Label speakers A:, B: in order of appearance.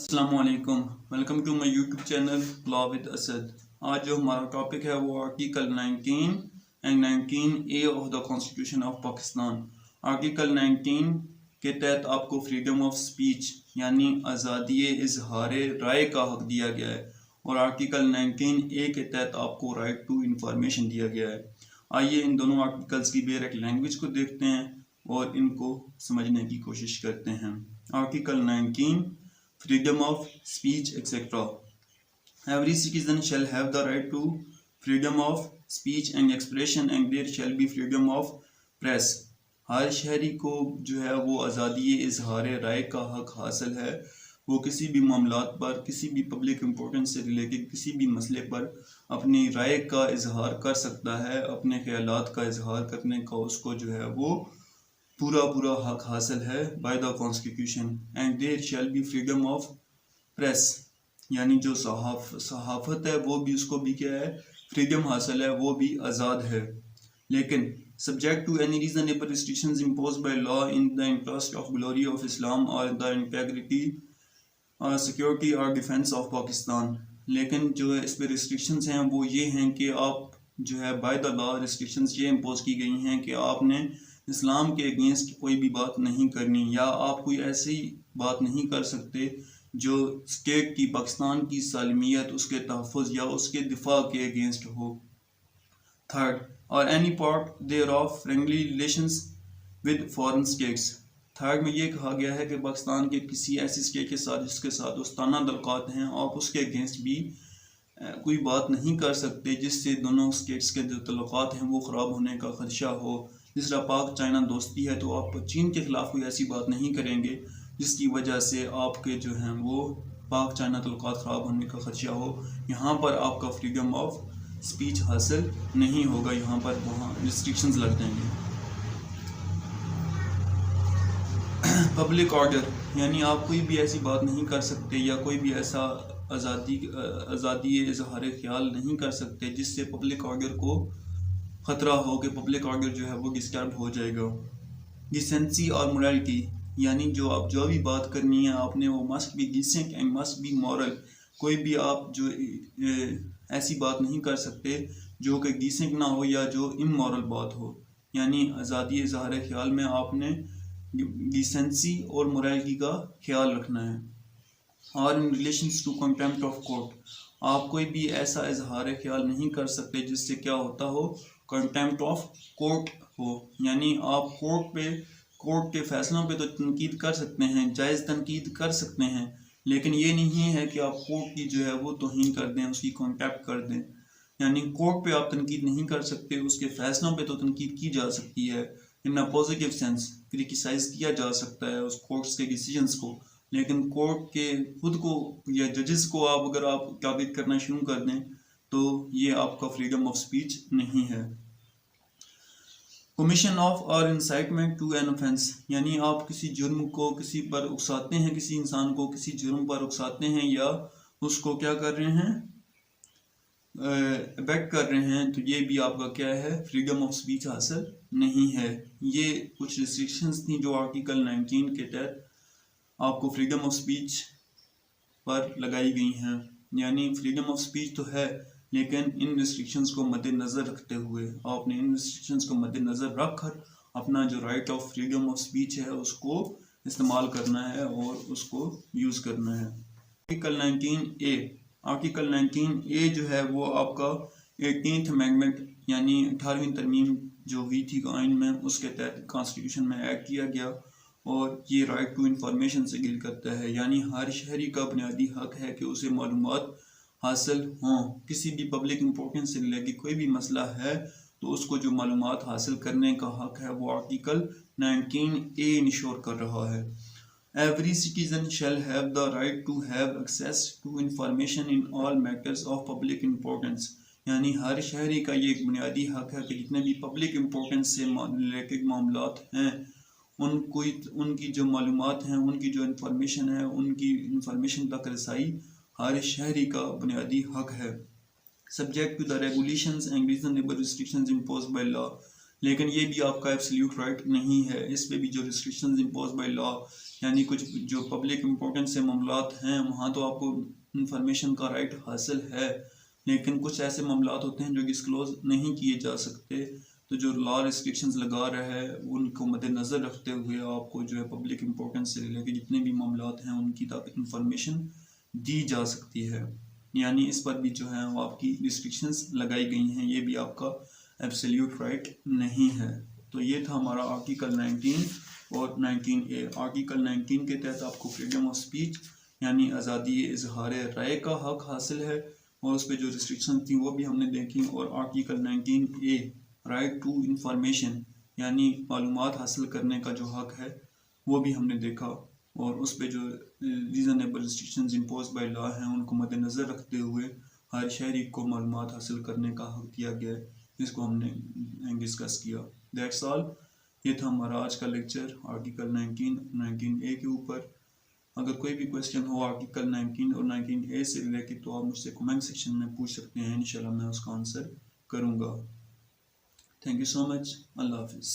A: अस्सलामुअलैकुम, welcome to my YouTube channel law with Asad. आज जो हमारा टॉपिक है वो article 19 and 19A of the constitution of Pakistan. Article 19 के तहत आपको फ्रीडम ऑफ स्पीच यानी आज़ादी इजहार राय का हक दिया गया है और आर्टिकल 19A के तहत आपको राइट टू इंफॉर्मेशन दिया गया है। आइए इन दोनों आर्टिकल्स की बेरक लैंग्वेज को देखते हैं और इनको समझने की कोशिश करते हैं। Article 19 freedom of speech etc. Every citizen shall have the right to freedom of speech and expression and there shall be freedom of press. हर शहरी को जो है वो आज़ादी इजहार राय का हक हासिल है। वो किसी भी मामलात पर, किसी भी पब्लिक इम्पोर्टेंस से रिलेटेड किसी भी मसले पर अपनी राय का इजहार कर सकता है। अपने ख्यालात का इजहार करने का उसको जो है वो पूरा हक हासिल है by the constitution. And there shall be freedom of press यानी जो सहाफत है वो भी उसको भी क्या है फ्रीडम हासिल है, वो भी आज़ाद है। लेकिन subject to any reasonable restrictions imposed by law in the interest of glory of Islam और द इंटेग्रिटी सिक्योरिटी और डिफेंस ऑफ पाकिस्तान। लेकिन जो इस पर रिस्ट्रिक्शंस हैं वो ये हैं कि आप जो है बाय द लॉ रिस्ट्रिक्शंस ये इम्पोज की गई हैं कि आपने इस्लाम के अगेंस्ट कोई भी बात नहीं करनी या आप कोई ऐसी बात नहीं कर सकते जो स्टेट की, पाकिस्तान की सालमियत, उसके तहफ़्फ़ुज़ या उसके दिफा के अगेंस्ट हो। थर्ड, और any part thereof friendly relations with foreign states. Third में ये कहा गया है कि पाकिस्तान के किसी ऐसी स्टेट के साथ जिसके साथ दोस्ताना तल्लुकात हैं, आप उसके अगेंस्ट भी कोई बात नहीं कर सकते जिससे दोनों स्टेट्स के जो तल्लुकात हैं वो ख़राब होने का ख़दशा हो। जिस तरह पाक चाइना दोस्ती है तो आप चीन के ख़िलाफ़ कोई ऐसी बात नहीं करेंगे जिसकी वजह से आपके जो हैं वो पाक चाइना तल्लुकात ख़राब होने का ख़दशा हो। यहाँ पर आपका फ्रीडम ऑफ स्पीच हासिल नहीं होगा, यहाँ पर वहाँ रिस्ट्रिक्शंस लग जाएंगे। पब्लिक ऑर्डर यानी आप कोई भी ऐसी बात नहीं कर सकते या कोई भी ऐसा आज़ादी इजहार ख्याल नहीं कर सकते जिससे पब्लिक ऑर्डर को ख़तरा हो कि पब्लिक ऑर्डर जो है वो डिस्टर्ब हो जाएगा। डिसेंसी और मोरालिटी यानी जो आप जो भी बात करनी है आपने वो must be decent and must be moral. कोई भी आप जो ऐसी बात नहीं कर सकते जो कि डिसेंट ना हो या जो इमोरल बात हो। यानी आज़ादी इजहार ख्याल में आपने डिसेंसी और मोरालिटी का ख्याल रखना है। और in relations to contempt of court, आप कोई भी ऐसा इजहार ख्याल नहीं कर सकते जिससे क्या होता हो, कंटेम्प्ट ऑफ कोर्ट हो। यानी आप कोर्ट के फैसलों पे तो तनकीद कर सकते हैं, जायज़ तनकीद कर सकते हैं, लेकिन ये नहीं है कि आप कोर्ट की जो है वो तौहीन कर दें, उसकी कॉन्टेम्प्ट कर दें। यानी कोर्ट पे आप तनकीद नहीं कर सकते, उसके फैसलों पे तो तनकीद की जा सकती है, इन अ पॉजिटिव सेंस क्रिटिसाइज किया जा सकता है उस कोर्ट्स के डिसीजंस को। लेकिन कोर्ट के खुद को या जजेस को आप अगर आप ताक़ीद करना शुरू कर दें तो ये आपका फ्रीडम ऑफ स्पीच नहीं है। कमीशन ऑफ और इंसाइटमेंट टू एन ऑफेंस यानी आप किसी जुर्म को किसी पर उकसाते हैं, किसी इंसान को किसी जुर्म पर उकसाते हैं या उसको क्या कर रहे हैं, अबेट कर रहे हैं, तो ये भी आपका क्या है, फ्रीडम ऑफ स्पीच हासिल नहीं है। ये कुछ रिस्ट्रिक्शंस थी जो आर्टिकल 19 के तहत आपको फ्रीडम ऑफ स्पीच पर लगाई गई हैं। यानी फ्रीडम ऑफ स्पीच तो है लेकिन इन रिस्ट्रिक्शंस को मद्देनज़र रखते हुए आपने इन रिस्ट्रिक्शंस को मद्देनज़र रखकर अपना जो right of freedom of speech है उसको इस्तेमाल करना है और उसको यूज़ करना है। आर्टिकल 19A जो है वो आपका 18th अमेंडमेंट यानी 18वीं तरमीम जो हुई थी आइन में, उसके तहत कॉन्स्टिट्यूशन में ऐड किया गया और ये राइट टू इंफॉर्मेशन से डील करता है। यानी हर शहरी का बुनियादी हक है कि उसे मालूमात हासिल हों। किसी भी पब्लिक इम्पोर्टेंस से रिलेटेड कोई भी मसला है तो उसको जो मालूमात हासिल करने का हक है वो आर्टिकल 19A इंश्योर कर रहा है। Every citizen shall have the right to have access to information in all matters of public importance. यानी हर शहरी का ये एक बुनियादी हक है कि जितने भी पब्लिक इम्पोर्टेंस से रिलेटेड मामलात हैं उनकी जो मालूमात हैं, उनकी जो इंफॉर्मेशन है, उनकी इंफॉर्मेशन तक रसाई हर शहरी का बुनियादी हक है। Subject to the regulations and reasonable restrictions imposed by law लेकिन ये भी आपका एब्सोल्यूट राइट नहीं है। इस पे भी जो रिस्ट्रिक्शंस इम्पोज बाय लॉ, यानी कुछ जो पब्लिक इम्पोर्टेंस से मामलात हैं वहाँ तो आपको इंफॉर्मेशन का राइट हासिल है, लेकिन कुछ ऐसे मामलात होते हैं जो डिस्क्लोज नहीं किए जा सकते। तो जो लॉ रिस्ट्रिक्शंस लगा रहा है उनको मद्देनज़र रखते हुए आपको जो है पब्लिक इम्पोर्टेंस से रिलेटेड जितने भी मामलात हैं उनकी तक इंफॉर्मेशन दी जा सकती है। यानी इस पर भी जो है वो आपकी रिस्ट्रिक्शंस लगाई गई हैं, ये भी आपका एब्सोल्यूट राइट नहीं है। तो ये था हमारा आर्टिकल 19 और 19A। आर्टिकल 19 के तहत आपको फ्रीडम ऑफ स्पीच यानी आज़ादी इजहार राय का हक हासिल है, और उस पर जो रिस्ट्रिक्शन थी वो भी हमने देखी। और article 19A right to information यानी मालूमात हासिल करने का जो हक है वो भी हमने देखा, और उस पर जो reasonable restrictions impose by law हैं उनको मद्देनज़र रखते हुए हर शहरी को मालूमात हासिल करने का हक दिया गया है, जिसको हमने डिस्कस किया। That's all. ये था हमारा आज का लेक्चर आर्टिकल 19 19A के ऊपर। अगर कोई भी क्वेश्चन हो आर्टिकल 19 और 19A से रिलेटेड तो आप मुझसे कमेंट सेक्शन में पूछ सकते हैं, इंशाल्लाह मैं उसका आंसर करूँगा। Thank you so much. अल्लाह हाफिज़।